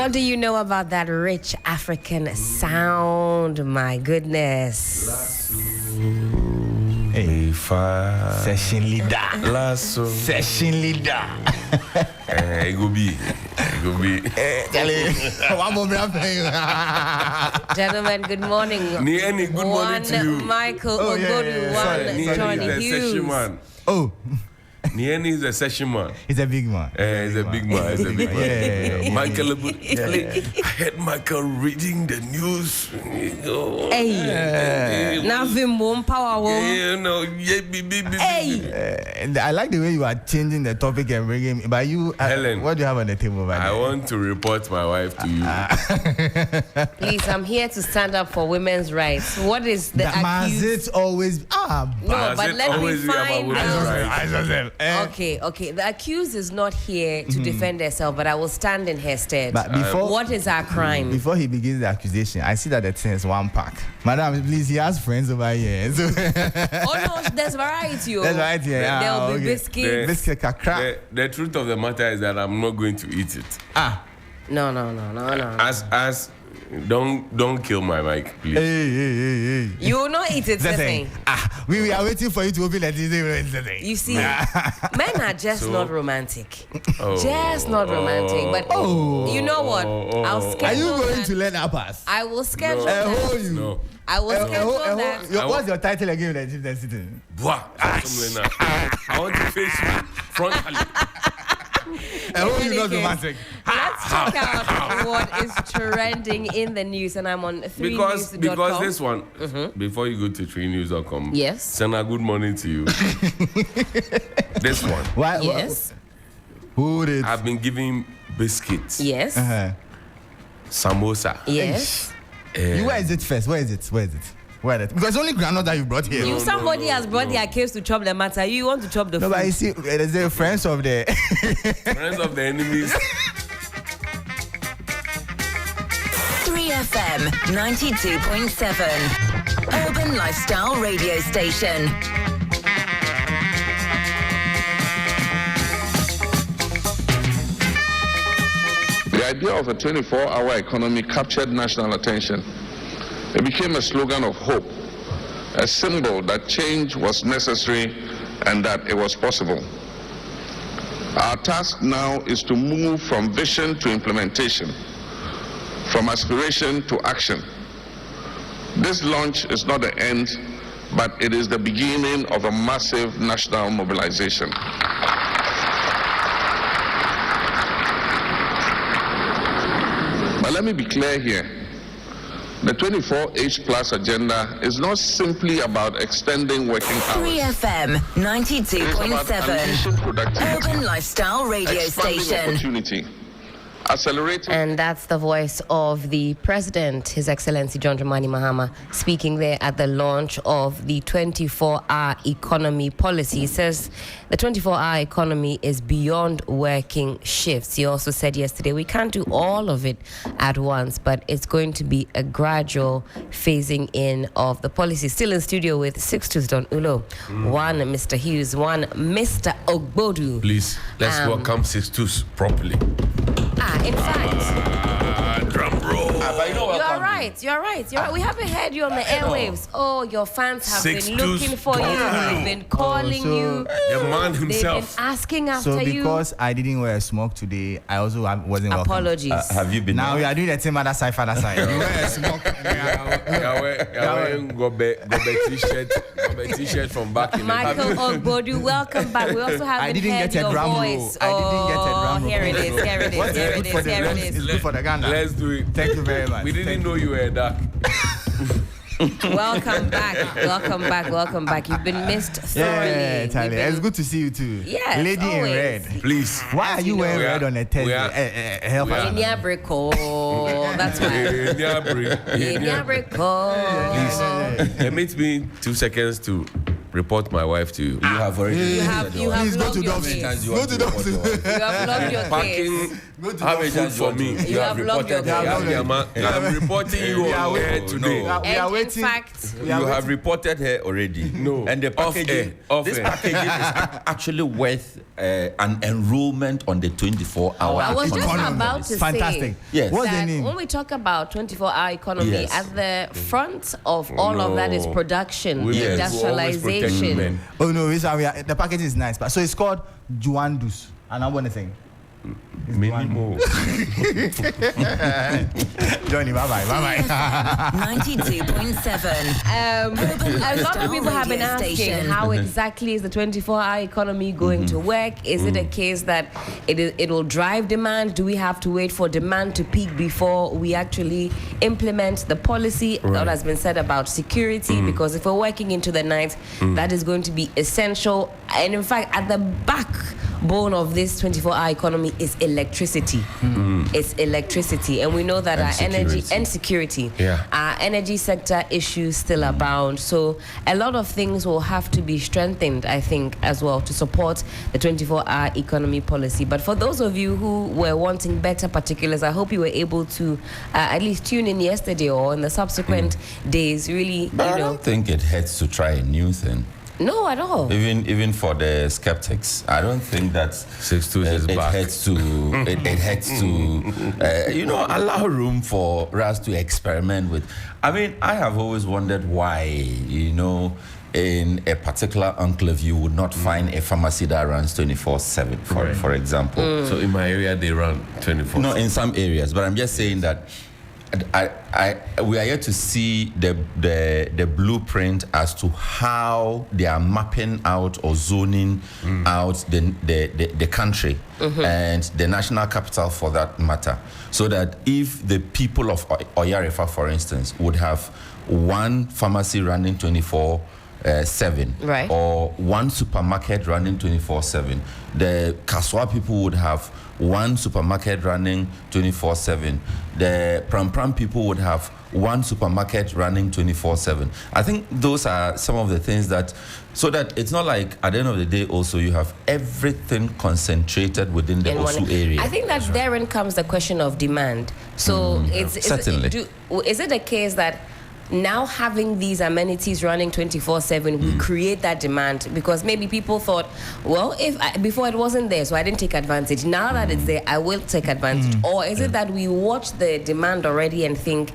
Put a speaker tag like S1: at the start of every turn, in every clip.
S1: What do you know about that rich African sound? My goodness.
S2: Hey,
S3: Session leader.
S2: Lasso.
S3: Session leader.
S2: It could be.
S3: One more
S1: Gentlemen, good morning.
S2: Good morning to you.
S1: Michael
S3: yeah.
S1: one Johnny
S2: He's a session
S1: Hughes.
S2: man.
S3: Oh,
S2: Nieni is a session man.
S3: he's a big man.
S2: He's a big man.
S3: Yeah.
S2: Michael, I had Michael reading the news.
S1: Hey. Now Vim power Hey.
S3: And I like the way you are changing the topic and bringing. But you,
S2: Helen,
S3: what do you have on the table?
S2: I want to report my wife to you.
S1: Please, I'm here to stand up for women's rights. What is the
S3: Must
S1: accused?
S3: it always
S1: No, but let me find out.
S2: Right.
S1: Okay. The accused is not here to defend herself, but I will stand in her stead.
S3: But before,
S1: what is our crime?
S3: before he begins the accusation, I see that the thing is one pack. Madam, please, he has friends over here. So
S1: Oh no, there's variety.
S3: There's variety, yeah.
S1: There'll be
S3: Okay.
S1: biscuits.
S3: Biscuit kakra.
S2: The truth of the matter is that I'm not going to eat it.
S1: No.
S2: As don't kill my mic, please.
S3: Hey.
S1: You will not eat it,
S3: That's
S1: Sesame.
S3: we are waiting for you to open that thing.
S1: You see, men are just not romantic.
S2: Oh.
S1: Just not romantic. But you know what? I'll schedule
S3: Are you going
S1: that.
S3: to let that pass?
S1: I will schedule
S3: Who
S1: that.
S3: you?
S2: No.
S1: I will schedule that.
S3: What's your title again? That you're sitting.
S2: I want to face you frontally.
S3: Who you not
S1: Okay.
S3: romantic?
S1: Let's check out what is trending in the news, and I'm on 3news.com.
S2: Because this one, before you go to 3news.com,
S1: Yes.
S2: send a good morning to you. This one,
S3: Why?
S1: Yes.
S3: Who did?
S2: I've been giving biscuits,
S1: Yes.
S2: samosa.
S1: Yes.
S3: Where is it first? Where is it? Where is it? Because only granola that you brought here.
S1: You somebody has brought their case to chop the matter. You want to chop the
S3: No,
S1: food.
S3: but you see, there's the friends of the.
S2: Friends of the enemies.
S4: 3FM 92.7 Urban Lifestyle Radio Station.
S5: The idea of a 24-hour economy captured national attention. It became a slogan of hope, a symbol that change was necessary and that it was possible. Our task now is to move from vision to implementation, from aspiration to action. This launch is not the end, but it is the beginning of a massive national mobilization. But let me be clear here. The 24H Plus agenda is not simply about extending working hours.
S4: 3FM 92.7 Urban Lifestyle Radio
S5: Expanding
S4: Station.
S5: opportunity, accelerating.
S1: And that's the voice of the President, His Excellency John Dramani Mahama, speaking there at the launch of the 24-hour economy policy. He says the 24-hour economy is beyond working shifts. He also said yesterday we can't do all of it at once, but it's going to be a gradual phasing in of the policy. Still in studio with 6 Don Ulo, one Mr. Hughes, one Mr. Ogbodu.
S2: Please, let's welcome 6-2 properly.
S1: In fact,
S2: Drum roll.
S1: you're right. We haven't heard you on the airwaves. Oh, your fans have been
S2: 6-2
S1: looking for you. They've been calling
S3: so
S1: you.
S2: The man
S1: They've been
S2: himself.
S1: asking after
S3: So
S1: you.
S3: because I didn't wear a smoke today, I also wasn't welcome.
S1: Apologies.
S2: Have you been?
S3: Now we are doing the same other side, father side. You wear a smoke.
S2: Gobe t-shirt from back in the
S1: Michael Ogbodu, welcome back. We also haven't
S3: I didn't
S1: heard
S3: get a
S1: your
S3: drum roll.
S1: voice.
S3: I didn't get a drum roll.
S1: Here it is.
S3: What's good for the rest is good for the Ghana.
S2: Let's do it.
S3: Thank you very much.
S2: We didn't know you were dark.
S1: Welcome back. You've been missed thoroughly.
S3: Yeah, Charlie.
S1: We've been-
S3: It's good to see you too.
S1: Yes,
S3: Lady in
S1: always.
S3: red.
S2: Please.
S3: Why are you wearing
S2: We are-
S3: red on a
S2: we
S3: Thursday?
S2: are-
S3: Help us.
S1: Enyabriko. That's why. Enyabriko.
S2: Please, permit me 2 seconds to report my wife to you.
S6: You have already.
S1: You have
S3: Please go
S1: logged
S3: to
S1: your
S3: Dobson.
S1: case.
S3: Go to Dobson.
S1: You have logged your case.
S2: Packing,
S6: How many
S2: food
S6: times
S2: for me.
S1: You have logged your case.
S2: I'm reporting you on air today.
S3: We are
S1: And in
S3: waiting.
S1: fact,
S3: We are
S6: You have
S3: waiting.
S6: reported her already.
S2: No.
S6: And the packaging,
S2: Off
S6: this
S2: air.
S6: packaging is actually worth an enrollment on the 24-hour.
S1: I was just
S3: Economy.
S1: about to
S3: Fantastic.
S1: say
S6: Yes.
S3: What's the
S1: that
S3: name?
S1: when we talk about 24-hour economy,
S6: Yes.
S1: at the front of all of that is
S2: No.
S1: production,
S2: Women
S6: Yes.
S2: will always protect
S1: industrialization.
S2: women.
S3: Oh no, the package is nice, but so it's called Juandus. And I want to say,
S2: Many more.
S3: Johnny, bye bye.
S4: 92.7.
S1: A lot of people have been
S4: Radio
S1: asking
S4: station.
S1: how exactly is the 24-hour economy going to work? Is it a case that it will drive demand? Do we have to wait for demand to peak before we actually implement the policy? What has been said about security, because if we're working into the night, that is going to be essential. And in fact, at the backbone of this 24-hour economy is electricity. It's electricity, and we know that
S6: And
S1: our energy
S6: security.
S1: and security,
S2: Yeah.
S1: our energy sector issues still abound. So a lot of things will have to be strengthened, I think, as well to support the 24-hour economy policy. But for those of you who were wanting better particulars, I hope you were able to at least tune in yesterday or in the subsequent days. Really,
S6: But I
S1: you know,
S6: don't think it hurts to try a new thing.
S1: no, at all.
S6: Even for the skeptics, I don't think that
S2: 6-2 is
S6: it
S2: back.
S6: hurts to allow room for us to experiment with. I mean, I have always wondered why, in a particular enclave you would not find a pharmacy that runs 24/7, for example.
S2: So in my area, they run 24.
S6: No, in some areas, but I'm just saying that we are yet to see the blueprint as to how they are mapping out or zoning out the country and the national capital for that matter, so that if the people of Oyarefa, for instance, would have one pharmacy running 24/7,
S1: Right.
S6: or one supermarket running 24/7, the Kaswa people would have one supermarket running 24/7. The Pram people would have one supermarket running 24/7. I think those are some of the things so that it's not like at the end of the day also you have everything concentrated within the
S1: in one-
S6: Osu area.
S1: I think that therein comes the question of demand. So
S6: Certainly.
S1: Is it a case that now having these amenities running 24/7 will create that demand? Because maybe people thought, well, before it wasn't there, so I didn't take advantage. Now that it's there, I will take advantage. Or is it that we watch the demand already and think,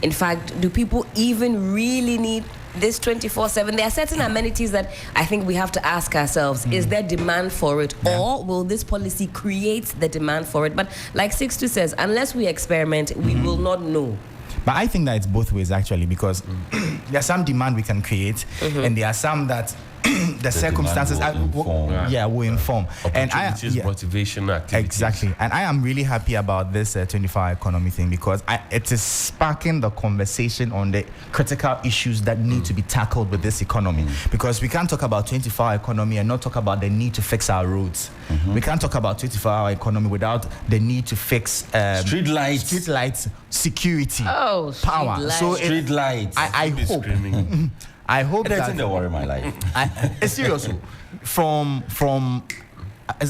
S1: in fact, do people even really need this 24/7? There are certain amenities that I think we have to ask ourselves, is there demand for it, or will this policy create the demand for it? But like 62 says, unless we experiment, we will not know.
S3: But I think that it's both ways actually, because there's some demand we can create, and there are some that the circumstances
S6: demand will inform.
S3: will inform. And
S2: Opportunities, motivation, activities.
S3: Exactly. And I am really happy about this 24-hour economy thing, because it is sparking the conversation on the critical issues that need to be tackled with this economy. Because we can't talk about 24-hour economy and not talk about the need to fix our roads. We can't talk about 24-hour economy without the need to fix
S6: Street lights,
S3: security,
S1: Oh,
S3: power.
S1: street
S3: So
S1: lights.
S6: street lights.
S3: I
S2: Be
S3: hope.
S2: screaming.
S3: I hope
S6: That's
S3: that
S6: in the worry my life.
S3: it's serious. From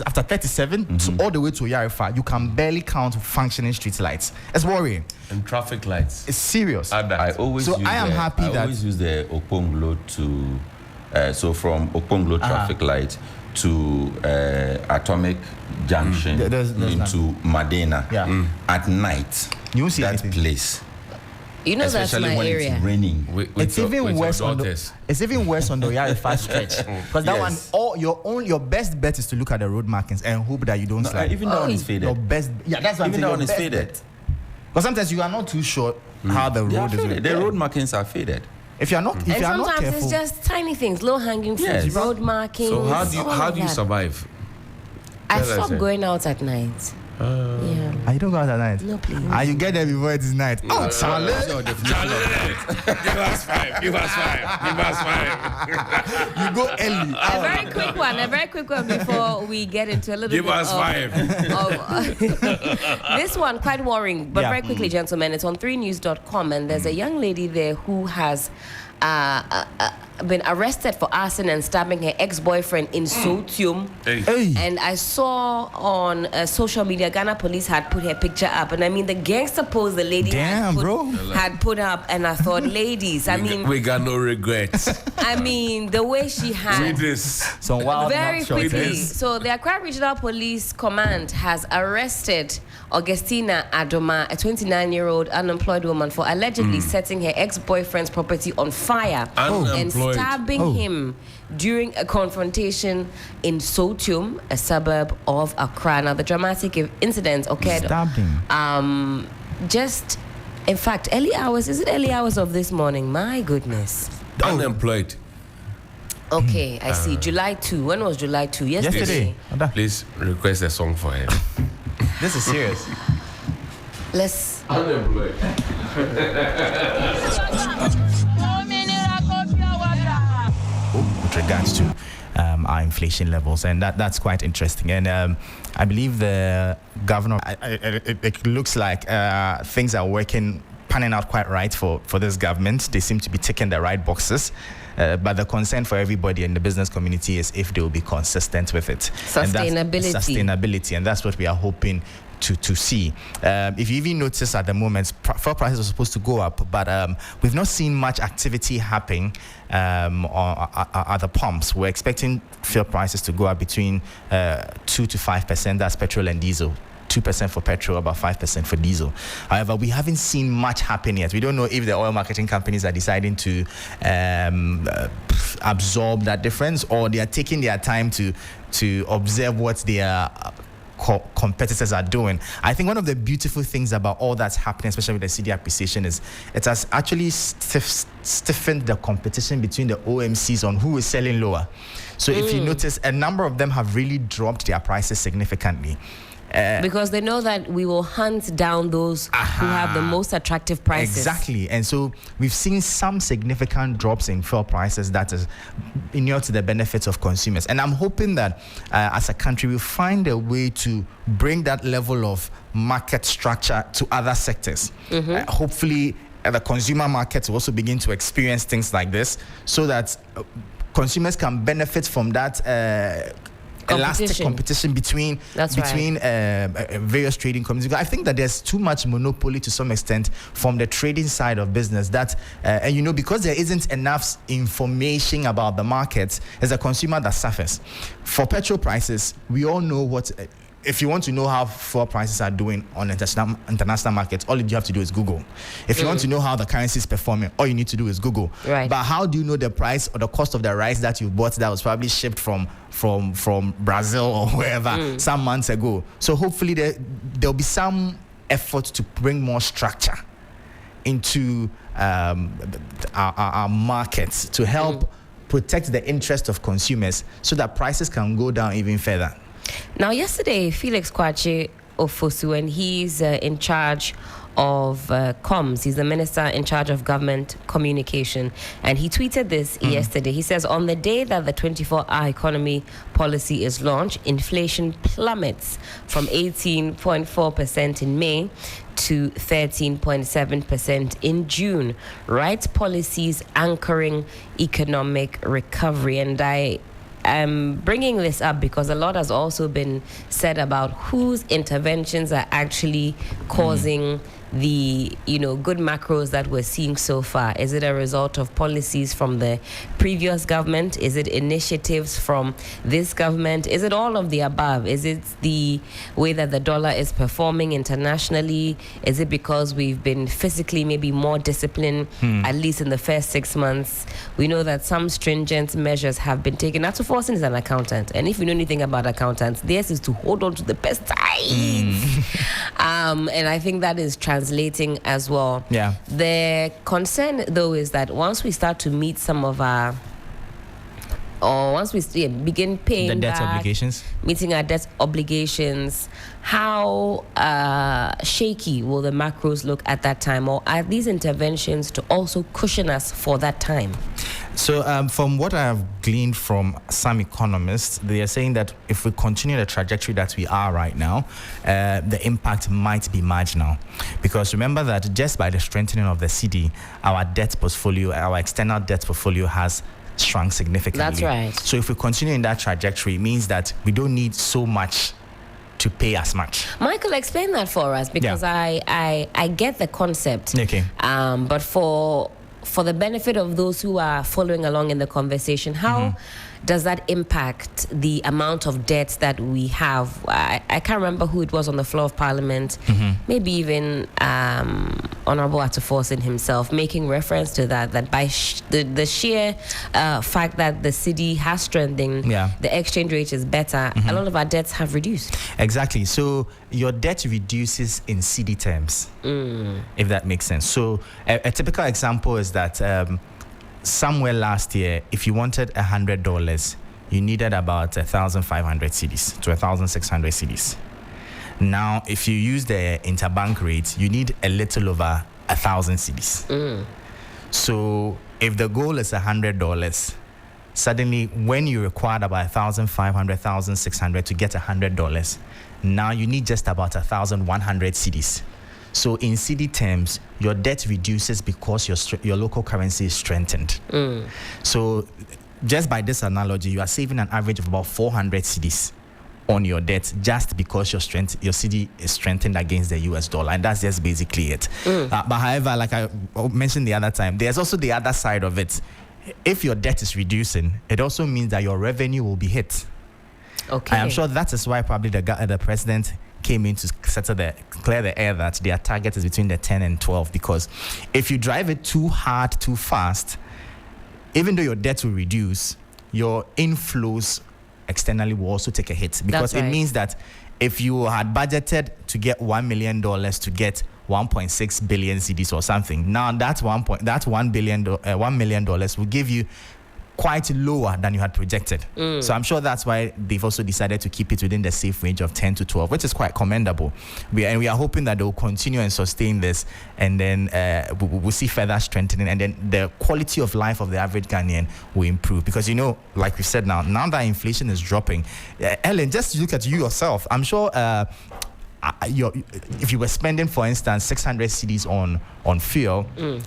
S3: after 37 to all the way to Yarifa, you can barely count functioning street lights. It's worrying.
S2: And traffic lights.
S3: It's serious.
S2: Add that.
S6: I always
S3: So
S6: use
S3: I am happy
S6: I
S3: that-
S6: always use the Okponglo to so from Okponglo traffic light to Atomic Junction
S3: There's
S6: into Madena
S3: Yeah.
S6: at night.
S3: You won't see
S6: that
S3: anything.
S6: place,
S1: You know, that's
S6: especially
S1: my
S6: when
S1: area.
S6: it's raining.
S2: With
S3: It's
S2: your-
S3: even
S2: with your
S3: worse on the
S2: daughters.
S3: Yarifa stretch, because that
S6: Yes.
S3: one, your best bet is to look at the road markings and hope that you don't slide.
S6: Even that one is
S3: Your
S6: faded.
S3: best, that's what I'm
S6: Even
S3: saying,
S6: that
S3: your
S6: one is
S3: best
S6: faded.
S3: bet. Because sometimes you are not too sure how the
S6: They are
S3: road is.
S6: faded. The road markings are faded.
S3: If you are not,
S1: And
S3: if you are not
S1: sometimes
S3: careful,
S1: it's just tiny things, low hanging fruits,
S6: Yes.
S1: road markings.
S2: So how
S1: all
S2: do you
S1: that.
S2: survive?
S1: I
S2: Tell us,
S1: stopped
S2: eh?
S1: going out at night. Yeah.
S3: you don't go out at night.
S1: No, please.
S3: And you get there before it is night. Oh, Charlie.
S2: Give us five. Give us five. Give us five.
S3: You go early.
S1: A very quick one before we get into a little
S2: Give
S1: bit
S2: us
S1: of,
S2: five.
S1: this one, quite worrying, but
S3: Yeah.
S1: very quickly, gentlemen, it's on 3news.com, and there's a young lady there who has been arrested for arson and stabbing her ex-boyfriend in Sotium.
S3: Hey.
S1: And I saw on social media, Ghana police had put her picture up. And I mean, the gangster pose the lady
S3: Damn,
S1: had put up. And I thought, ladies, I mean,
S2: we got no regrets.
S1: I mean, the way she had...
S2: Read this.
S3: Some wild
S1: Very
S3: mugshots.
S1: quickly. So the Accra Regional Police Command has arrested Augustina Adoma, a 29-year-old unemployed woman, for allegedly setting her ex-boyfriend's property on fire and
S2: Unemployed.
S1: stabbing him during a confrontation in Sotium, a suburb of Accra. Now, the dramatic incident occurred
S3: Stabbed him.
S1: just, in fact, early hours. Is it early hours of this morning? My goodness.
S2: Unemployed.
S1: Okay, I see. July 2. When was July 2?
S3: Yesterday.
S2: Please request a song for him.
S3: This is serious.
S1: Let's...
S2: Unemployed.
S3: With regards to our inflation levels, and that's quite interesting. And I believe the governor, it looks like things are panning out quite right for this government. They seem to be ticking the right boxes. But the concern for everybody in the business community is if they will be consistent with it.
S1: Sustainability.
S3: And that's what we are hoping to see. If you even notice at the moment, fuel prices are supposed to go up, but we've not seen much activity happening at the pumps. We're expecting fuel prices to go up between 2 to 5%. That's petrol and diesel. 2% for petrol, about 5% for diesel. However, we haven't seen much happen yet. We don't know if the oil marketing companies are deciding to absorb that difference, or they are taking their time to observe what their competitors are doing. I think one of the beautiful things about all that's happening, especially with the CD appreciation, is it has actually stiffened the competition between the OMCs on who is selling lower. So if you notice, a number of them have really dropped their prices significantly.
S1: Because they know that we will hunt down those who have the most attractive prices.
S3: Exactly. And so we've seen some significant drops in fuel prices that is inured to the benefits of consumers. And I'm hoping that as a country, we'll find a way to bring that level of market structure to other sectors. Hopefully, the consumer markets will also begin to experience things like this so that consumers can benefit from that elastic competition between various trading companies. I think that there's too much monopoly to some extent from the trading side of business that and because there isn't enough information about the markets, as a consumer that suffers. For petrol prices, we all know what if you want to know how fuel prices are doing on international markets, all you have to do is Google. If you want to know how the currency is performing, all you need to do is Google.
S1: Right.
S3: But how do you know the price or the cost of the rice that you bought that was probably shipped from Brazil or wherever some months ago? So hopefully there'll be some effort to bring more structure into our markets to help protect the interest of consumers so that prices can go down even further.
S1: Now, yesterday, Felix Kwakye Ofosu, and he's in charge of comms. He's the minister in charge of government communication. And he tweeted this yesterday. He says, on the day that the 24-hour economy policy is launched, inflation plummets from 18.4% in May to 13.7% in June. Right policies anchoring economic recovery. And I'm bringing this up because a lot has also been said about whose interventions are actually causing the good macros that we're seeing so far. Is it a result of policies from the previous government? Is it initiatives from this government? Is it all of the above? Is it the way that the dollar is performing internationally? Is it because we've been physically maybe more disciplined, at least in the first 6 months? We know that some stringent measures have been taken. Not to Forson is an accountant, and if you know anything about accountants, theirs is to hold on to the best times. And I think that is translating as well.
S3: Yeah.
S1: The concern, though, is that once we start to meet some of our, or once we begin paying
S3: the debt
S1: back,
S3: obligations,
S1: meeting our debt obligations, how shaky will the macros look at that time? Or are these interventions to also cushion us for that time?
S3: So from what I have gleaned from some economists, they are saying that if we continue the trajectory that we are right now, the impact might be marginal. Because remember that just by the strengthening of the cedi, our debt portfolio, our external debt portfolio has shrunk significantly.
S1: That's right.
S3: So if we continue in that trajectory, it means that we don't need so much to pay as much.
S1: Michael, explain that for us, because I get the concept.
S3: Okay.
S1: But for the benefit of those who are following along in the conversation, how does that impact the amount of debt that we have? I can't remember who it was on the floor of Parliament, maybe even Honorable Ataforsin himself, making reference to that by the sheer fact that the cedi has strengthened, the exchange rate is better, a lot of our debts have reduced.
S3: Exactly. So your debt reduces in cedi terms, if that makes sense. So a typical example is that somewhere last year, if you wanted $100, you needed about 1,500 cedis to 1,600 cedis. Now, if you use the interbank rate, you need a little over 1,000 cedis. So if the goal is $100, suddenly when you required about 1,500, 1,600 to get $100, now you need just about 1,100 cedis. So in cedi terms, your debt reduces because your local currency is strengthened. So just by this analogy, you are saving an average of about 400 cedis on your debt just because your cedi is strengthened against the US dollar, and that's just basically it. But however, like I mentioned the other time, there's also the other side of it. If your debt is reducing, it also means that your revenue will be hit.
S1: Okay.
S3: I'm sure that is why probably the president came in to clear the air that their target is between the 10 and 12, because if you drive it too hard, too fast, even though your debt will reduce, your inflows externally will also take a hit, because it means that if you had budgeted to get $1 million to get 1.6 billion cedis or something, now that's $1 million will give you quite lower than you had projected. So I'm sure that's why they've also decided to keep it within the safe range of 10 to 12, which is quite commendable. We are hoping that they'll continue and sustain this, and then we'll see further strengthening, and then the quality of life of the average Ghanaian will improve. Because, like we said, now that inflation is dropping, Ellen, just look at you yourself. I'm sure if you were spending, for instance, 600 cedis on fuel,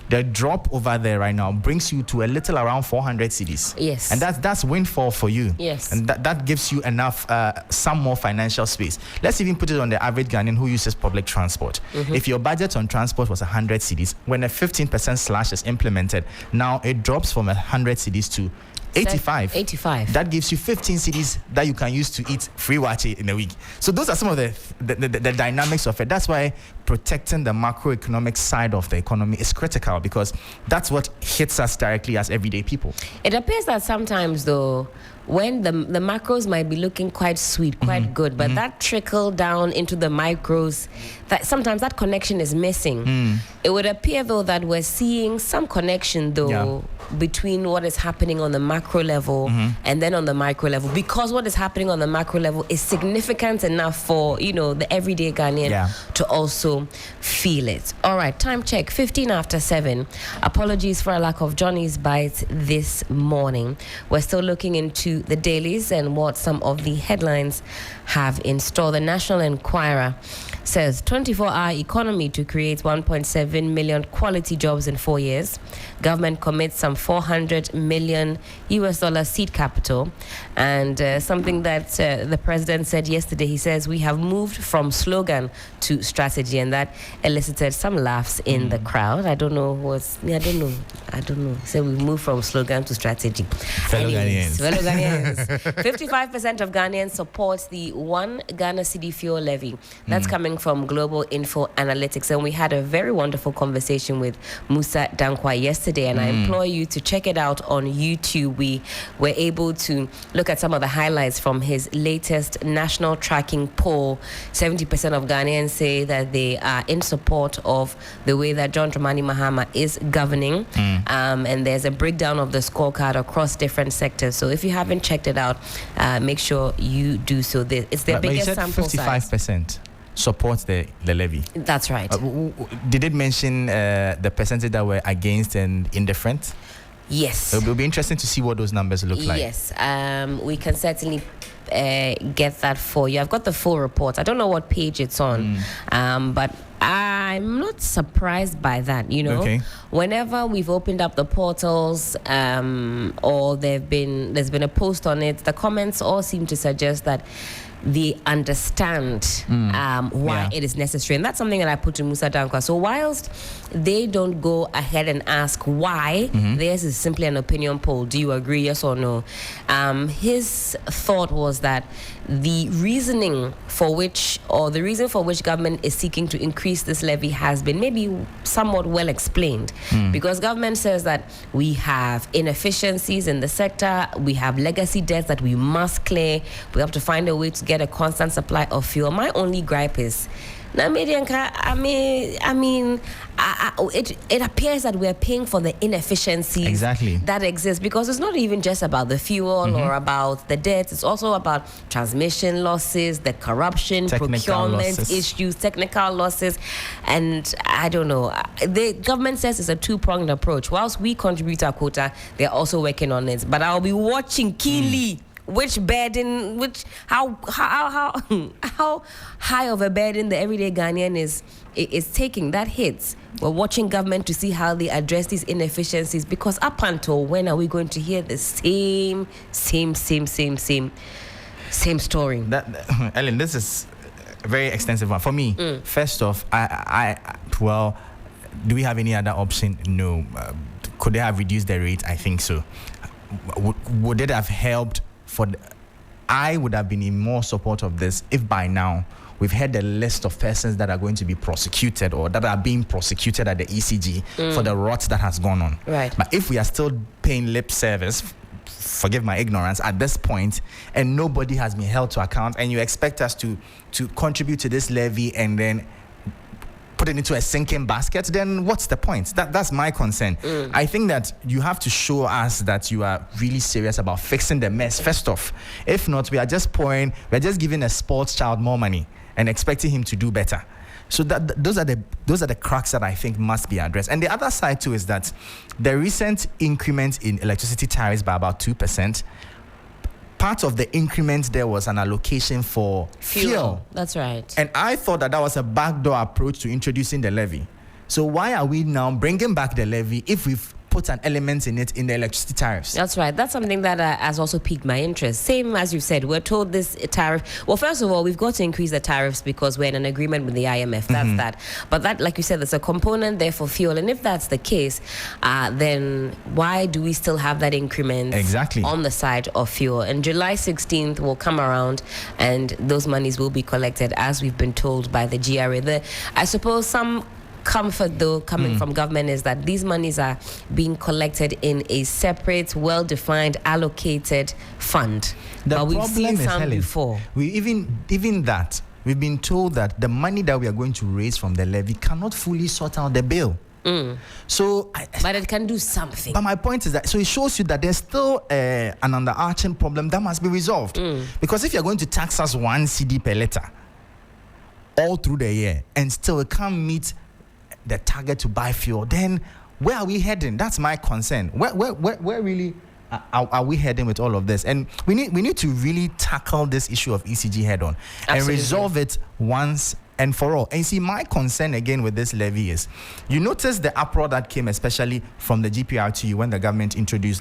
S3: the drop over there right now brings you to a little around 400 cedis.
S1: Yes.
S3: And that's windfall for you.
S1: Yes.
S3: And that gives you enough, some more financial space. Let's even put it on the average Ghanaian who uses public transport. If your budget on transport was 100 cedis, when a 15% slash is implemented, now it drops from 100 cedis to 85. That gives you 15 cedis that you can use to eat free wache in a week. So those are some of the dynamics of it. That's why protecting the macroeconomic side of the economy is critical, because that's what hits us directly as everyday people.
S1: It appears that sometimes, though, when the macros might be looking quite sweet, quite good, but that trickle down into the micros, that sometimes that connection is missing. It would appear, though, that we're seeing some connection, though, between what is happening on the macro level and then on the micro level, because what is happening on the macro level is significant enough for the everyday Ghanaian to also feel it. All right, time check, 15 after 7. Apologies for a lack of Johnny's Bites this morning. We're still looking into the dailies and what some of the headlines have in store. The National Enquirer says 24-hour economy to create 1.7 million quality jobs in 4 years. Government commits some $400 million seed capital. And something that the president said yesterday, he says we have moved from slogan to strategy, and that elicited some laughs in the crowd. I don't know. I don't know. So we moved from slogan to strategy.
S3: Fellow Ghanaians.
S1: 55% of Ghanaians support the $1 Ghana cedi fuel levy. That's coming from Global Info Analytics, and we had a very wonderful conversation with Musa Dankwa yesterday, and I implore you to check it out on YouTube. We were able to look at some of the highlights from his latest national tracking poll. 70% of Ghanaians say that they are in support of the way that John Dramani Mahama is governing, and there's a breakdown of the scorecard across different sectors. So if you haven't checked it out, make sure you do so. It's the biggest sample size.
S3: 55% support the levy.
S1: That's right.
S3: Did it mention the percentage that were against and indifferent?
S1: Yes.
S3: It will be interesting to see what those numbers look like.
S1: Yes. We can certainly get that for you. I've got the full report. I don't know what page it's on, but I I'm not surprised by that, you know.
S3: Okay.
S1: Whenever we've opened up the portals or there's been a post on it, the comments all seem to suggest that they understand why it is necessary. And that's something that I put to Musa Dankwa. So whilst they don't go ahead and ask why, theirs is simply an opinion poll. Do you agree, yes or no? His thought was that the reason for which government is seeking to increase this levy has been maybe somewhat well explained. Because government says that we have inefficiencies in the sector, we have legacy debts that we must clear, we have to find a way to get a constant supply of fuel. My only gripe is, it appears that we're paying for the inefficiencies that exist, because it's not even just about the fuel or about the debts. It's also about transmission losses, the corruption, procurement issues, technical losses, and I don't know. The government says it's a two-pronged approach. Whilst we contribute our quota, they're also working on it. But I'll be watching keenly how high of a burden the everyday Ghanaian is taking. That hits. We're watching government to see how they address these inefficiencies, because up until when are we going to hear the same story?
S3: Ellen, this is a very extensive one for me. First off, well, do we have any other option? No. Could they have reduced the rate? I think so. Would it have helped? I would have been in more support of this if by now we've had a list of persons that are going to be prosecuted or that are being prosecuted at the ECG for the rot that has gone on.
S1: Right.
S3: But if we are still paying lip service, forgive my ignorance, at this point, and nobody has been held to account, and you expect us to contribute to this levy and then put it into a sinking basket, then what's the point? That's my concern. I think that you have to show us that you are really serious about fixing the mess first off. If not, we're just giving a sports child more money and expecting him to do better. So those are the cracks that I think must be addressed. And the other side too is that the recent increment in electricity tariffs by about 2%. Part of the increment there was an allocation for fuel.
S1: That's right.
S3: And I thought that was a backdoor approach to introducing the levy. So why are we now bringing back the levy if we've put an element in it in the electricity tariffs?
S1: That's right. That's something that has also piqued my interest. Same as you said, we're told this tariff. Well, first of all, we've got to increase the tariffs because we're in an agreement with the IMF. That's that. But that, like you said, there's a component there for fuel. And if that's the case, then why do we still have that increment on the side of fuel? And July 16th will come around and those monies will be collected, as we've been told by the GRA. I suppose some comfort though coming from government is that these monies are being collected in a separate, well-defined, allocated fund. But we've seen some before.
S3: We've been told that the money that we are going to raise from the levy cannot fully sort out the bill.
S1: But it can do something.
S3: But my point is that, so it shows you that there's still an underarching problem that must be resolved. Because if you're going to tax us 1 cedi per litre all through the year and still we can't meet the target to buy fuel, then where are we heading? That's my concern. Where really are we heading with all of this? And we need to really tackle this issue of ECG head on and resolve it once and for all. And you see, my concern again with this levy is, you notice the uproar that came especially from the GPRTU when the government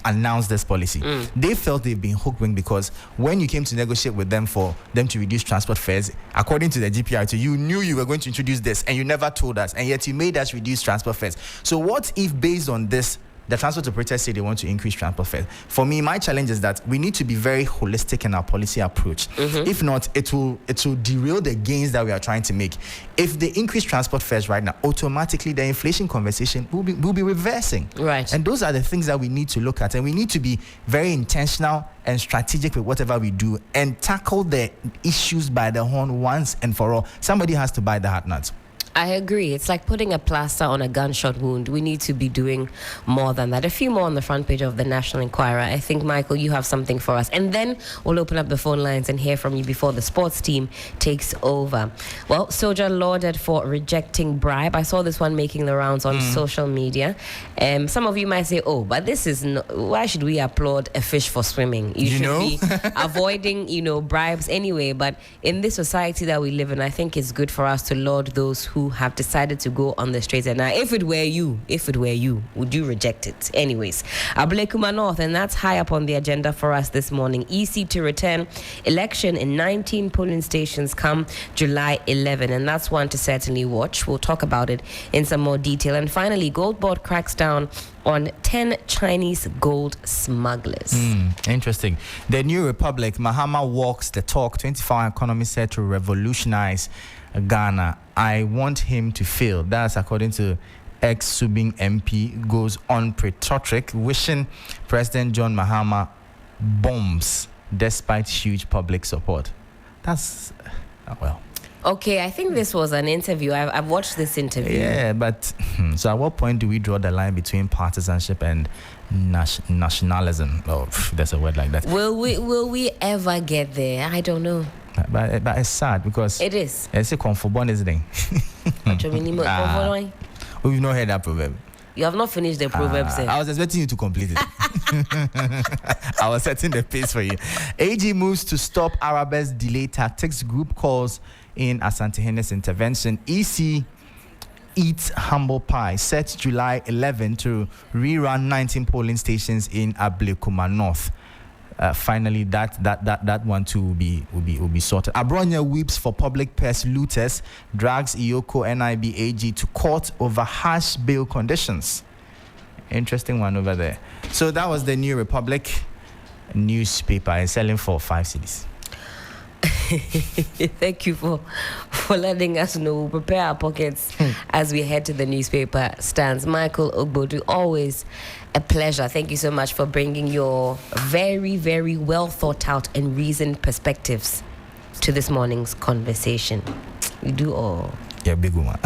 S3: announced this policy. They felt they've been hook-winged because when you came to negotiate with them for them to reduce transport fares, according to the GPRTU, you knew you were going to introduce this and you never told us, and yet you made us reduce transport fares. So what if based on this, the transport operators say they want to increase transport fares? For me, my challenge is that we need to be very holistic in our policy approach. If not, it will derail the gains that we are trying to make. If they increase transport fares right now, automatically the inflation conversation will be reversing.
S1: Right.
S3: And those are the things that we need to look at, and we need to be very intentional and strategic with whatever we do and tackle the issues by the horn once and for all. Somebody has to buy the hard nuts.
S1: I agree. It's like putting a plaster on a gunshot wound. We need to be doing more than that. A few more on the front page of the National Enquirer. I think, Michael, you have something for us. And then we'll open up the phone lines and hear from you before the sports team takes over. Well, Soja lauded for rejecting bribe. I saw this one making the rounds on social media. Some of you might say, oh, but this is why should we applaud a fish for swimming? You should be avoiding, bribes anyway. But in this society that we live in, I think it's good for us to laud those who who have decided to go on the streets. And now, if it were you, would you reject it? Anyways, Ablekuma North, and that's high up on the agenda for us this morning. EC to return election in 19 polling stations come July 11, and that's one to certainly watch. We'll talk about it in some more detail. And finally, Gold Board cracks down on 10 Chinese gold smugglers.
S3: Interesting. The New Republic, Mahama walks the talk. 24-hour economy set to revolutionize Ghana. I want him to fail. That's according to ex-Subing MP. Goes on rhetoric, wishing President John Mahama bombs despite huge public support. That's, well.
S1: Okay, I think this was an interview. I've watched this interview.
S3: Yeah, but so at what point do we draw the line between partisanship and nationalism? Oh, there's a word like that.
S1: Will we ever get there? I don't know.
S3: But it's sad because
S1: it is.
S3: It's a conformable, isn't it? We've not heard that proverb.
S1: You have not finished the proverb, sir.
S3: I was expecting you to complete it. I was setting the pace for you. AG moves to stop Arabes delay tactics. Group calls in Asante Hennes intervention. EC eats humble pie. Set July 11 to rerun 19 polling stations in Ablekuma North. Finally, that one too will be sorted. Abronya weeps for public purse looters. Drags Iyoko NIB AG to court over harsh bail conditions. Interesting one over there. So that was the New Republic newspaper. It's selling for 5 cedis.
S1: Thank you for letting us know. We'll prepare our pockets as we head to the newspaper stands. Michael Ogbodu, always a pleasure. Thank you so much for bringing your very, very well thought out and reasoned perspectives to this morning's conversation. We do all.
S3: Yeah, big woman.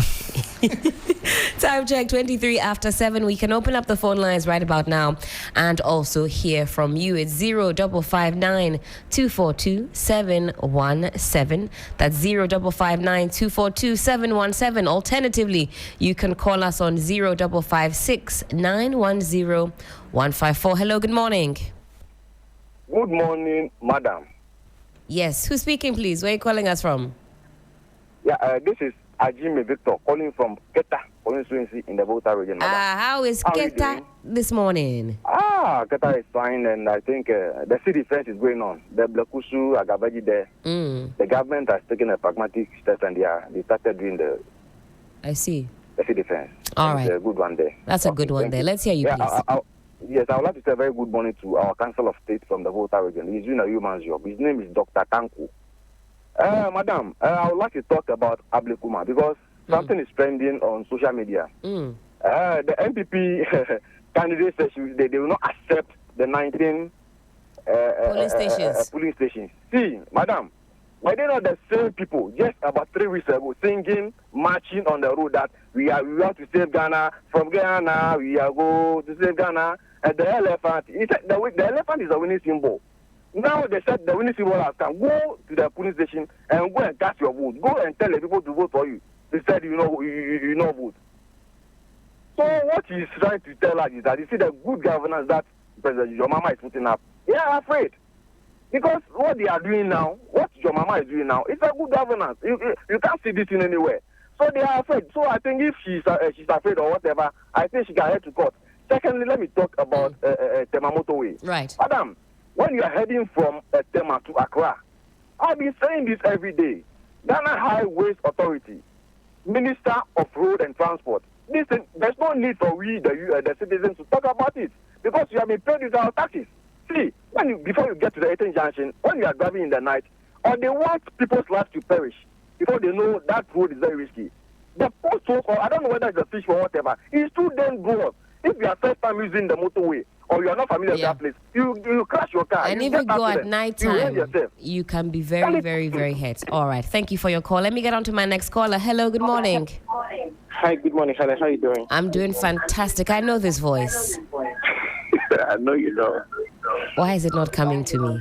S1: Time check, 23 after 7. We can open up the phone lines right about now and also hear from you. It's 0559 242 717. That's 0559 242 717. Alternatively, you can call us on 0556 910 154. Hello, good morning.
S7: Good morning, madam.
S1: Yes, who's speaking, please? Where are you calling us from?
S7: Yeah, this is Ajime Victor calling from Keta constituency in the Volta region.
S1: How is Keta this morning?
S7: Keta is fine, and I think the city defense is going on. The Blekusu, Agabaji there. The government has taken a pragmatic step, and they started doing the.
S1: I see.
S7: The city defense.
S1: All right.
S7: It's a good one there.
S1: That's a good one there. Let's hear you, please.
S7: Yes, I would like to say a very good morning to our Council of State from the Volta region. He's doing a human job. His name is Dr. Tanku. Madam, I would like to talk about Ablekuma because something is trending on social media. The MPP candidates said they will not accept the 19 polling stations. See, madam, why they not the same people just about 3 weeks ago singing, marching on the road that we want to save Ghana from Ghana, we are go to save Ghana, and the elephant, the elephant is a winning symbol. Now they said the winning symbol has come. Go to the polling station and go and cast your vote. Go and tell the people to vote for you. They said you know vote. So what he's trying to tell us is that you see the good governance that President Jomama is putting up. They are afraid. Because what they are doing now, what Jomama is doing now, it's a good governance. You can't see this in anywhere. So they are afraid. So I think if she's afraid or whatever, I think she can head to court. Secondly, let me talk about Temamoto Way.
S1: Right.
S7: Madam, when you are heading from Tema to Accra, I've been saying this every day. Ghana Highways Authority, Minister of Road and Transport, listen, there's no need for we, the citizens, to talk about it because you have been paid with our taxes. See, before you get to the 18th junction, when you are driving in the night, or they want people's lives to perish because they know that road is very risky. The post, or I don't know whether it's a fish or whatever, it's too dangerous. If you are first time using the motorway, or you are not familiar with that place, you crash your car.
S1: And if you go at night time, you can be very, very, very hurt. All right. Thank you for your call. Let me get on to my next caller. Hello, good morning.
S8: Hi, good morning, Helen. How are you doing?
S1: I'm doing fantastic. I know this voice.
S8: I know you know.
S1: Why is it not coming to me?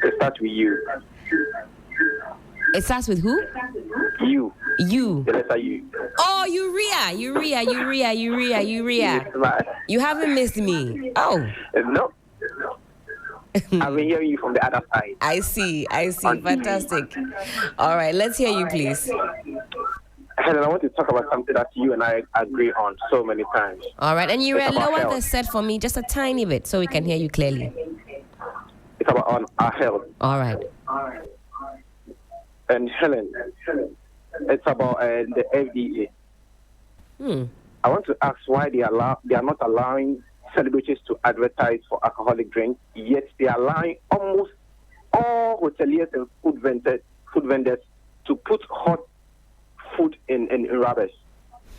S8: It starts with you.
S1: It starts with who?
S8: You.
S1: You.
S8: The letter U.
S1: Oh, urea. You haven't missed me. Oh.
S8: No. I've been hearing you from the other side.
S1: I see. Fantastic. All right, let's hear you, please.
S8: Helen, I want to talk about something that you and I agree on so many times.
S1: All right, and you
S8: It's about
S1: lower
S8: health.
S1: the set for me just a tiny bit so we can hear you clearly.
S8: It's about on our health.
S1: All right.
S8: And Helen, it's about the FDA. I want to ask why they are not allowing celebrities to advertise for alcoholic drinks, yet they are allowing almost all hoteliers and food vendors to put hot food in rubbers.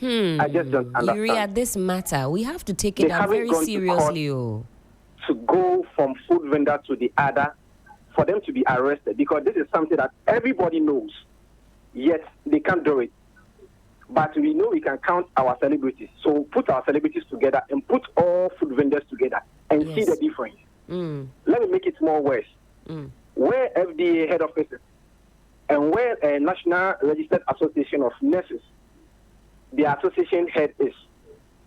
S8: I just don't understand.
S1: Uria, this matter, we have to take
S8: They
S1: it up
S8: haven't
S1: very
S8: gone to
S1: seriously. Oh.
S8: To go from food vendor to the other for them to be arrested, because this is something that everybody knows, yet they can't do it. But we know we can count our celebrities. So put our celebrities together and put all food vendors together and see the difference. Let me make it more worse. Where FDA head office is and where a National Registered Association of Nurses, the association head is,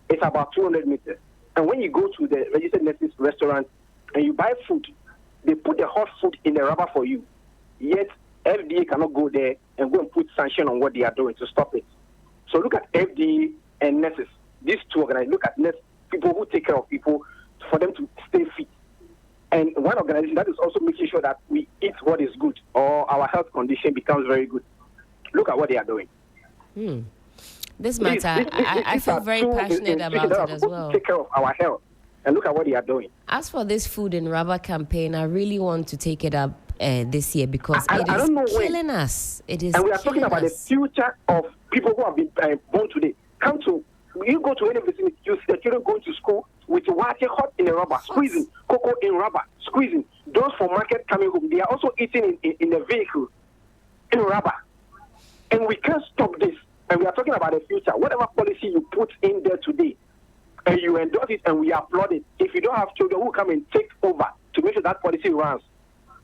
S8: it's about 200 meters. And when you go to the registered nurses restaurant and you buy food, they put the hot food in the rubber for you. Yet FDA cannot go there and go and put sanction on what they are doing to stop it. So look at FDA and nurses. These two organizations, look at nurses, people who take care of people for them to stay fit. And one organization that is also making sure that we eat what is good or our health condition becomes very good. Look at what they are doing.
S1: This matter, I feel very passionate about it as well.
S8: Take care of our health and look at what they are doing.
S1: As for this food and rubber campaign, I really want to take it up this year because
S8: I don't know when.
S1: killing us. It is
S8: And we are talking
S1: killing
S8: about the
S1: us.
S8: future of people who have been born today. You go to any vicinity, you see the children going to school with water hot in a rubber, squeezing, cocoa in rubber, squeezing. Those from market coming home, they are also eating in a vehicle in rubber. And we can't stop this. And we are talking about the future. Whatever policy you put in there today, and you endorse it and we applaud it, if you don't have children who come and take over to make sure that policy runs,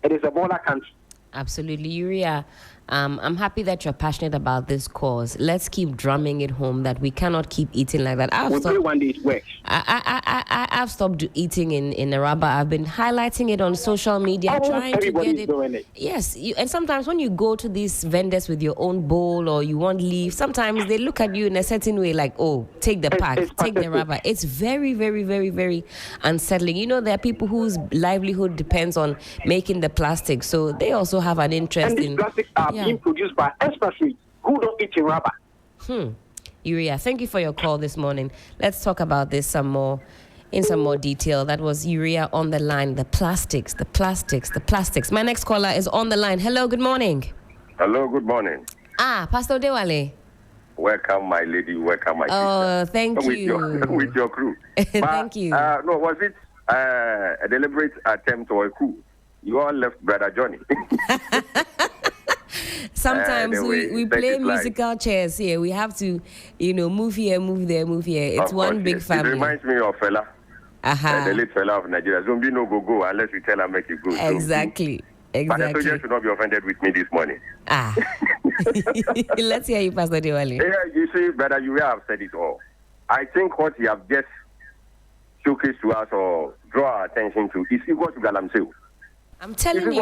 S8: it is a border country.
S1: Absolutely, Uria. I'm happy that you're passionate about this cause. Let's keep drumming it home that we cannot keep eating like that.
S8: We pray one day it works.
S1: I've stopped eating in a rubber. I've been highlighting it on social media,
S8: Almost
S1: trying to
S8: everybody
S1: get
S8: is
S1: it.
S8: doing it.
S1: Yes, and sometimes when you go to these vendors with your own bowl or you want leaf, sometimes they look at you in a certain way, like, "Oh, take the pack,
S8: it's
S1: take the
S8: pathetic.
S1: rubber." It's very, very, very, very unsettling. You know, there are people whose livelihood depends on making the plastic, so they also have an interest
S8: And these
S1: in.
S8: plastics are being produced by expatriates who don't eat in rubber.
S1: Uria, thank you for your call this morning. Let's talk about this in some more detail. That was Uria on the line. The plastics. My next caller is on the line. Hello, good morning.
S9: Hello, good morning.
S1: Pastor Dewale.
S9: Welcome, my lady. Welcome, my
S1: Oh, thank
S9: sister.
S1: you.
S9: With your crew.
S1: Thank you.
S9: No, was it a deliberate attempt or a coup? You all left Brother Johnny.
S1: Sometimes
S9: Anyway,
S1: we
S9: that
S1: play
S9: is life.
S1: musical chairs here. We have to, move here, move there, move here. It's
S9: Of
S1: one
S9: course,
S1: big
S9: yes.
S1: family.
S9: It reminds me of fella, the late fella of Nigeria. Zombie no go unless we tell her make it go.
S1: Exactly.
S9: But the soldiers should not be offended with me this morning.
S1: Let's hear you, Pastor Dewale.
S9: Yeah, you see, Brother, you have said it all. I think what you have just showcased to us or draw our attention to is equal to Galamsey.
S1: I'm telling you,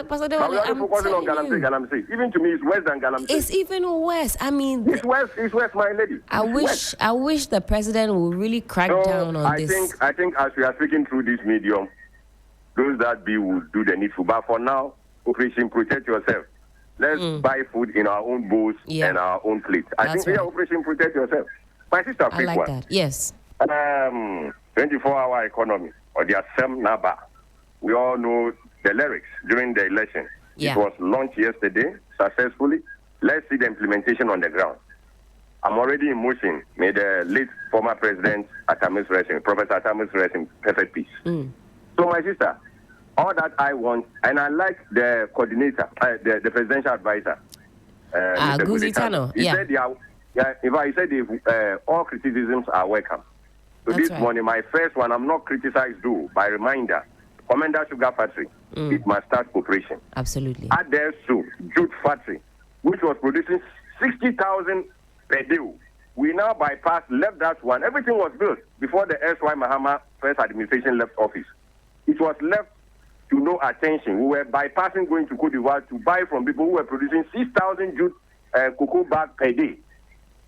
S1: Pastor Dewale, I'm
S9: focusing on
S1: telling you.
S9: Galamsey. Even to me, it's worse than Galamsey.
S1: It's even worse. I mean,
S9: It's worse, my lady.
S1: I wish the president would really crack down on this.
S9: I think as we are speaking through this medium, those that be will do the needful. But for now, Operation Protect Yourself. Let's buy food in our own bowls and our own plates. I
S1: That's
S9: think
S1: right.
S9: Operation Protect Yourself. My sister,
S1: I
S9: quick
S1: like
S9: one.
S1: that. Yes.
S9: 24-hour economy or the Assem Naba. We all know the lyrics during the election.
S1: Yeah.
S9: It was launched yesterday successfully. Let's see the implementation on the ground. I'm already in motion. May the late former president Atamis Racing, Professor Atamis Racing, perfect peace. So my sister, all that I want, and I like the coordinator, the presidential advisor, Mr.
S1: Guzitano.
S9: He said, he said all criticisms are welcome. So
S1: That's
S9: this
S1: right.
S9: morning, my first one, I'm not criticized though, by reminder, Commander Sugar Factory, it must start operation.
S1: Absolutely.
S9: At their Jute Factory, which was producing 60,000 per day. We now left that one. Everything was built before the S.Y. Mahama first administration left office. It was left to no attention. We were bypassing going to Cote d'Ivoire to buy from people who were producing 6,000 jute cocoa bags per day.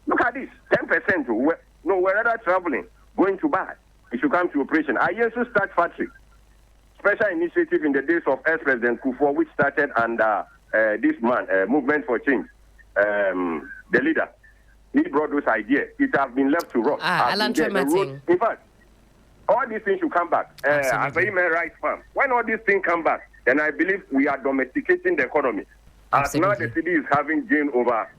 S9: Look at this, 10%. We're rather traveling, going to buy. It should come to operation. I used to start factory. Special initiative in the days of ex-President Kufuor, which started under this man, Movement for Change, the leader. He brought those ideas. It has been left to rot.
S1: Alan Trematin.
S9: In fact, all these things should come back. As a human rights firm, when all these things come back, then I believe we are domesticating the economy. As now the city is having gain over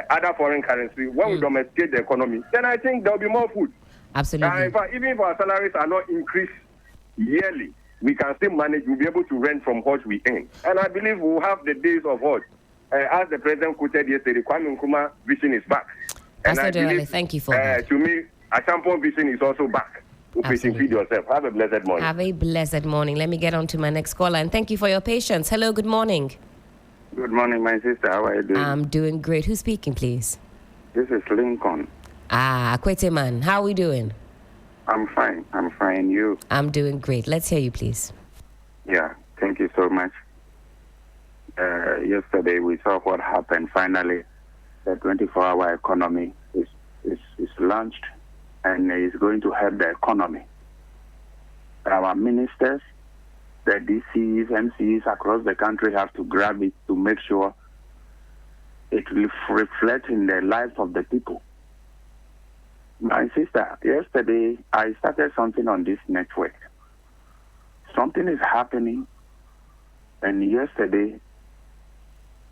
S9: other foreign currency, when we domesticate the economy, then I think there will be more food.
S1: Absolutely.
S9: In fact, even if our salaries are not increased yearly, we can still manage. We'll be able to rent from what we earn. And I believe we'll have the days of what, as the president quoted yesterday, Kwame Nkrumah vision is back. And I believe,
S1: thank you for that.
S9: To me, Asampon vision is also back. Feed yourself. Have a blessed morning.
S1: Have a blessed morning. Let me get on to my next caller, and thank you for your patience. Hello, good morning.
S10: Good morning, my sister. How are you doing?
S1: I'm doing great. Who's speaking, please?
S10: This is Lincoln.
S1: Akwete man. How are we doing?
S10: I'm fine. You?
S1: I'm doing great. Let's hear you, please.
S10: Yeah, thank you so much. Yesterday we saw what happened. Finally, the 24-hour economy is launched and is going to help the economy. Our ministers, the DCs, MCs across the country have to grab it to make sure it will reflect in the lives of the people. My sister, yesterday I started something on this network. Something is happening, and yesterday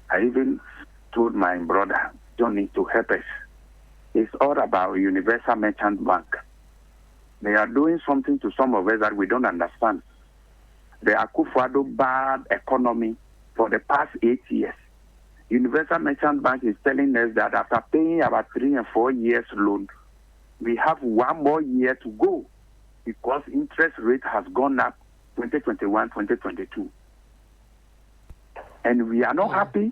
S10: I even told my brother, Johnny, to help us. It's all about Universal Merchant Bank. They are doing something to some of us that we don't understand. The Akufo-Addo bad economy for the past 8 years. Universal Merchant Bank is telling us that after paying about 3 and 4 years loan, we have 1 more year to go because interest rate has gone up 2021, 2022. And we are not happy.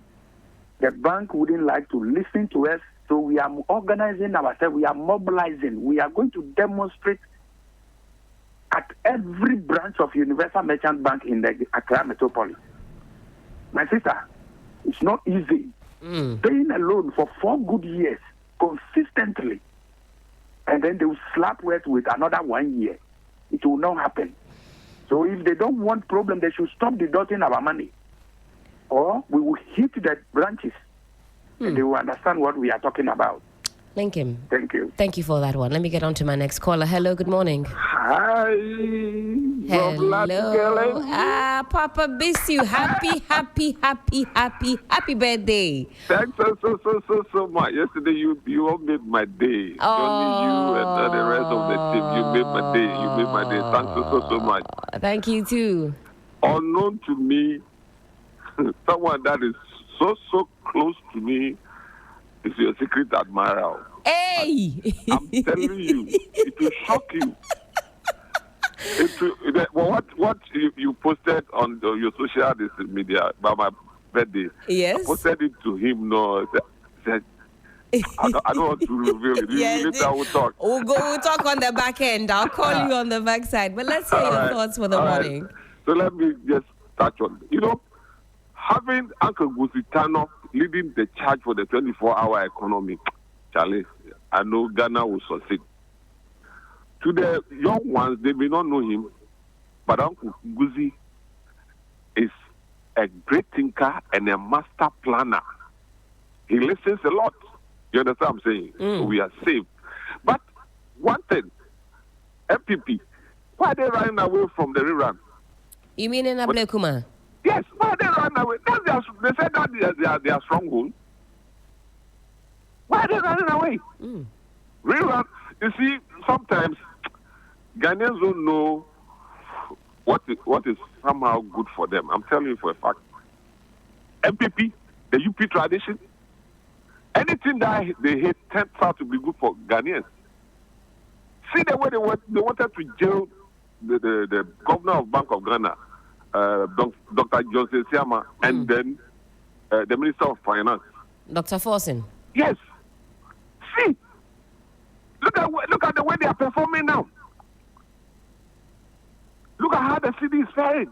S10: The bank wouldn't like to listen to us, so we are organizing ourselves. We are mobilizing. We are going to demonstrate at every branch of Universal Merchant Bank in the Accra metropolis. My sister, it's not easy. Paying a loan for 4 good years consistently, and then they will slap it with another 1 year. It will not happen. So if they don't want problem, they should stop deducting our money. Or we will hit the branches and they will understand what we are talking about.
S1: Lincoln.
S10: Thank you.
S1: Thank you for that one. Let me get on to my next caller. Hello, good morning.
S11: Hi.
S1: Hello. Papa Bissu. Happy birthday.
S11: Thanks so much. Yesterday you all made my day. Only you and the rest of the team. You made my day. Thanks so much.
S1: Thank you too.
S11: Unknown to me, someone that is so close to me is your secret admirer.
S1: Hey!
S11: I'm telling you, it will shock you. What you posted on your social media about my birthday.
S1: Yes.
S11: I posted it to him. No, said, I don't want to reveal it. Later we'll talk.
S1: We'll talk on the back end. I'll call you on the back side. But let's hear your thoughts for the morning.
S11: Right. So let me just touch on. Having Uncle Gusitano leading the charge for the 24-hour economy, Charlie, I know Ghana will succeed. To the young ones, they may not know him, but Uncle Guzi is a great thinker and a master planner. He listens a lot. You understand what I'm saying? So we are safe. But one thing, MPP, why are they running away from the rerun?
S1: You mean in Ablekuma?
S11: Yes, why are they running away? They said that they are stronghold. Why are they running away? Rerun, you see, sometimes Ghanaians don't know what is somehow good for them. I'm telling you for a fact. MPP, the UP tradition, anything that they hate turns out to be good for Ghanaians. See the way they wanted to jail the governor of Bank of Ghana, Dr. Joseph Siama, and then the Minister of Finance,
S1: Dr. Forson.
S11: Yes. See, look at the way they are performing now. Look at how the city is faring.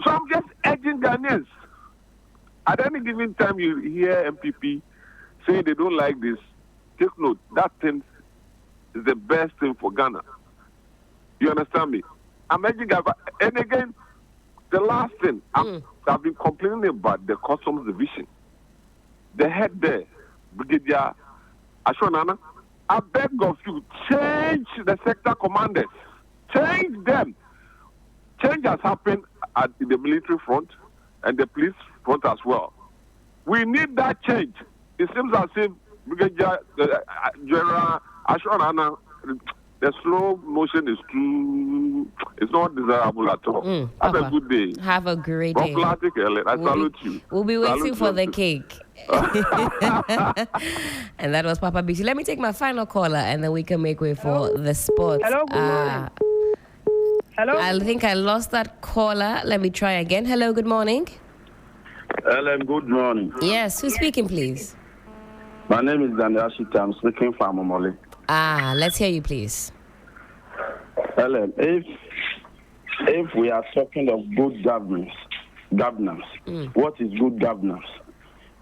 S11: So I'm just urging Ghanaians. At any given time, you hear MPP saying they don't like this, take note. That thing is the best thing for Ghana. You understand me? I'm urging Ghana. And again, the last thing, I've been complaining about the Customs Division. The head there, Brigadier Ashonana, I beg of you, change the sector commanders. Change them. Change has happened at the military front and the police front as well. We need that change. It seems as if Brigadier General Ashonana, the slow motion is too, it's not desirable at all. Have a good day.
S1: Have a great day.
S11: I salute you.
S1: We'll be waiting for the cake. And that was Papa BC. Let me take my final caller and then we can make way for the sports.
S12: Hello, good morning. Hello?
S1: I think I lost that caller. Let me try again. Hello, good morning.
S13: Ellen, good morning.
S1: Yes, who's speaking, please?
S13: My name is Daniel Ashita. I'm speaking from Omole.
S1: Let's hear you, please.
S13: Ellen, if we are talking of good governance, what is good governance?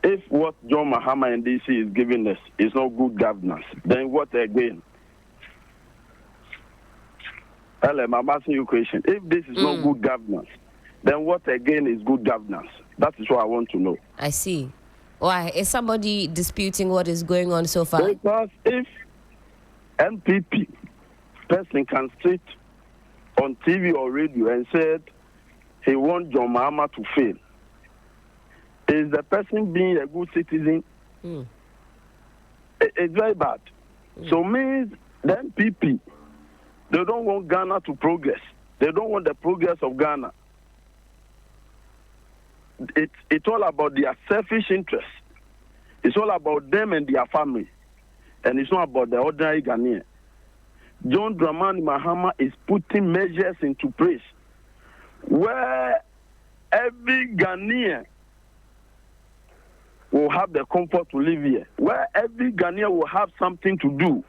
S13: If what John Mahama and DC is giving us is not good governance, then what again? Ellen, I'm asking you a question. If this is not good governance, then what again is good governance? That is what I want to know.
S1: I see. Why? Is somebody disputing what is going on so far?
S13: Because if NPP person can sit on TV or radio and said he wants John Mahama to fail, is the person being a good citizen? It's very bad. So means the NPP, they don't want Ghana to progress. They don't want the progress of Ghana. It's all about their selfish interests. It's all about them and their family. And it's not about the ordinary Ghanaian. John Dramani Mahama is putting measures into place where every Ghanaian will have the comfort to live here, where every Ghanaian will have something to do,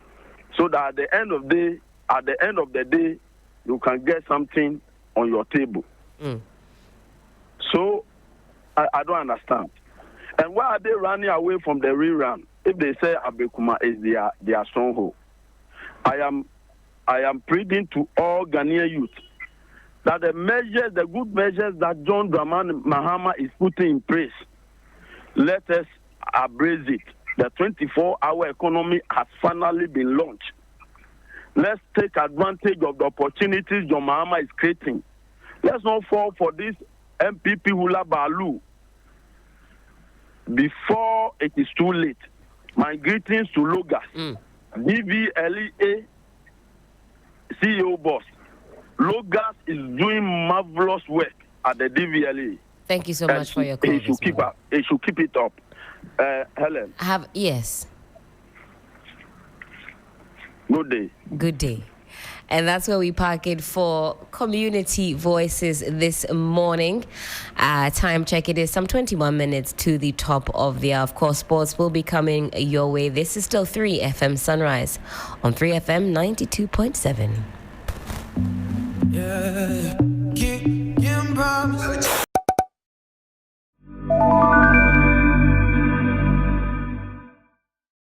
S13: so that at the end of the day, you can get something on your table. So I don't understand. And why are they running away from the rerun if they say Abekuma is their stronghold? I am pleading to all Ghanaian youth that the good measures that John Dramani Mahama is putting in place, let us embrace it. The 24-hour economy has finally been launched. Let's take advantage of the opportunities John Mahama is creating. Let's not fall for this MPP hula balu before it is too late. My greetings to Logas, DVLEA CEO boss. Logas is doing marvelous work at the DVLEA.
S1: Thank you so much for your call.
S13: He should keep it up. Helen.
S1: Yes.
S13: Good day.
S1: Good day. And that's where we park it for Community Voices this morning. Time check, it is some 21 minutes to the top of the hour. Of course, sports will be coming your way. This is still 3FM Sunrise on 3FM 92.7.
S14: Yeah.